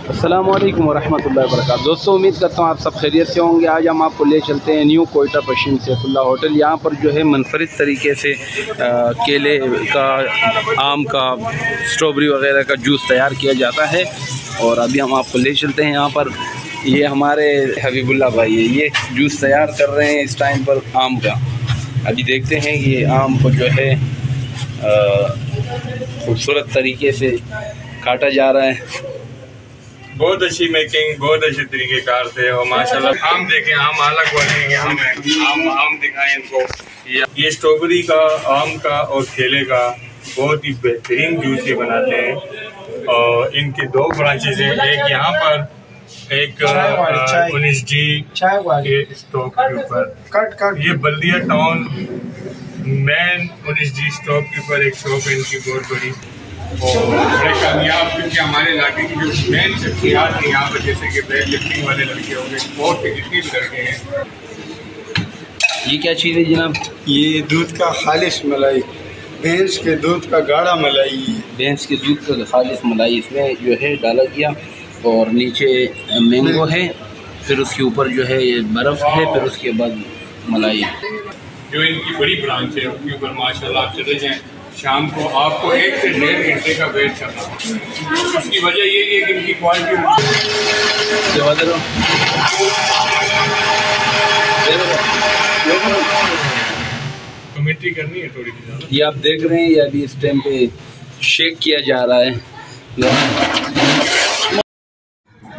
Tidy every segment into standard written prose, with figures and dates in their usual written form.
अस्सलामुअलैकुम वरहमतुल्लाहि वबरकातुहू। दोस्तों, उम्मीद करता हूँ आप सब खैरियत से होंगे। आज हम आपको ले चलते हैं न्यू कोयटा पश्चिम सैफुल्लाह होटल। यहाँ पर जो है मुनफरिद तरीके से केले का, आम का, स्ट्रॉबेरी वगैरह का जूस तैयार किया जाता है। और अभी हम आपको ले चलते हैं यहाँ पर। ये हमारे हबीबुल्लाह भाई है, ये जूस तैयार कर रहे हैं इस टाइम पर आम का। अभी देखते हैं कि ये आम को जो है खूबसूरत तरीके से काटा जा रहा है। बहुत अच्छी मेकिंग, बहुत अच्छे तरीक़ेकार से। और माशाल्लाह आम देखें, आम अलग वाले आम है, आम दिखाएं इनको। ये स्ट्रॉबेरी का, आम का और केले का बहुत ही बेहतरीन जूस ये बनाते हैं। और इनके दो ब्रांचेज हैं, एक यहाँ पर, एक 19G के स्टॉप के ऊपर। ये बल्दिया टाउन मेन 19G स्टॉप के ऊपर एक शॉप है इनकी बहुत बड़ी और बड़े कामयाब, क्योंकि हमारे इलाके की जो मेन शख्सियात हैं यहाँ पर, जैसे कि वेट लिफ्टिंग वाले लड़के हो गए, स्पोर्ट के जितने भी लड़के हैं। ये क्या चीज़ है जनाब? ये दूध का खालिश मलाई, भैंस के दूध का गाढ़ा मलाई। भैंस के दूध का खालिश मलाई इसमें जो है डाला गया। और नीचे मैंगो है, फिर उसके ऊपर जो है ये बर्फ़ है, फिर उसके बाद मलाई। जो इनकी बड़ी ब्रांच है उसके ऊपर माशाल्लाह आप चले जाएँ, शाम को आपको 1 से 1.5 घंटे का वेट करना। उसकी वजह ये है कि इनकी क्वालिटी कमेंट्री करनी है थोड़ी सी। ये आप देख रहे हैं, ये अभी इस टाइम पे शेक किया जा रहा है।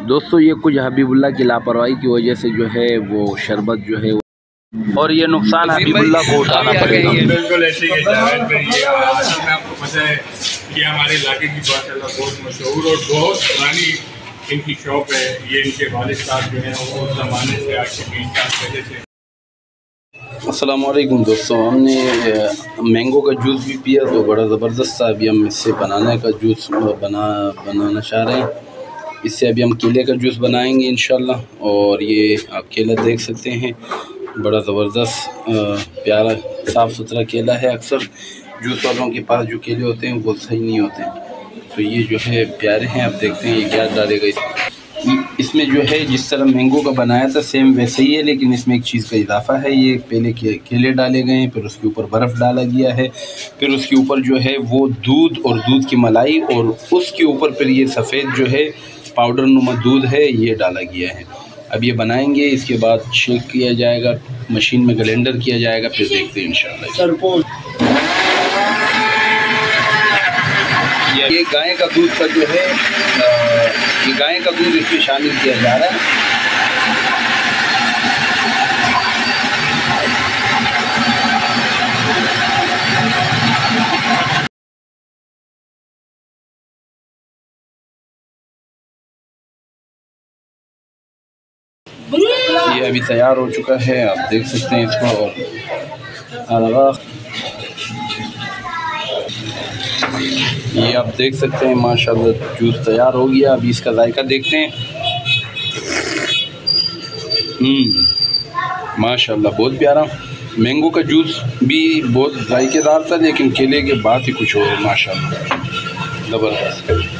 दोस्तों, ये कुछ हबीबुल्लाह की लापरवाही की वजह से जो है वो शरबत जो है, और ये नुकसान हबीबुल्लाह को उठाना पड़ेगा। बिल्कुल ऐसे ही जावेद भाई, ये असल में आपको पता है कि हमारे इलाके की माशाल्लाह बहुत मशहूर और बहुत पुरानी इनकी शॉप है। ये इनके वालिद साहब जो हैं वो उस ज़माने से आज से 20 साल पहले से। अस्सलाम वालेकुम दोस्तों, हमने मैंगो का जूस भी पिया तो बड़ा ज़बरदस्त था। अभी हम इससे बनाना का जूस बनाना चाह रहे हैं। इससे अभी हम केले का जूस बनाएंगे इंशाल्लाह। और ये आप केला देख सकते हैं, बड़ा ज़बरदस्त प्यारा साफ़ सुथरा केला है। अक्सर जूस वालों के पास जो केले होते हैं वो सही नहीं होते, तो ये जो है प्यारे हैं। आप देखते हैं ये क्या डालेगा इसमें जो है, जिस तरह मैंगो का बनाया था सेम वैसे ही है, लेकिन इसमें एक चीज़ का इजाफा है। ये पहले केले डाले गए हैं, फिर उसके ऊपर बर्फ़ डाला गया है, फिर उसके ऊपर जो है वो दूध और दूध की मलाई, और उसके ऊपर फिर ये सफ़ेद जो है पाउडर नुमा दूध है ये डाला गया है। अब ये बनाएंगे, इसके बाद शेक किया जाएगा, मशीन में ग्राइंडर किया जाएगा, फिर देखते हैं इंशाल्लाह। ये गाय का दूध का जो है, ये गाय का दूध इसमें शामिल किया जा रहा है। ये अभी तैयार हो चुका है, आप देख सकते हैं इसको। और ये आप देख सकते हैं माशाल्लाह जूस तैयार हो गया। अभी इसका जायका देखते हैं। माशाल्लाह बहुत प्यारा। मैंगो का जूस भी बहुत जायकेदार था, लेकिन केले के बाद ही कुछ और माशाल्लाह ज़बरदस्त।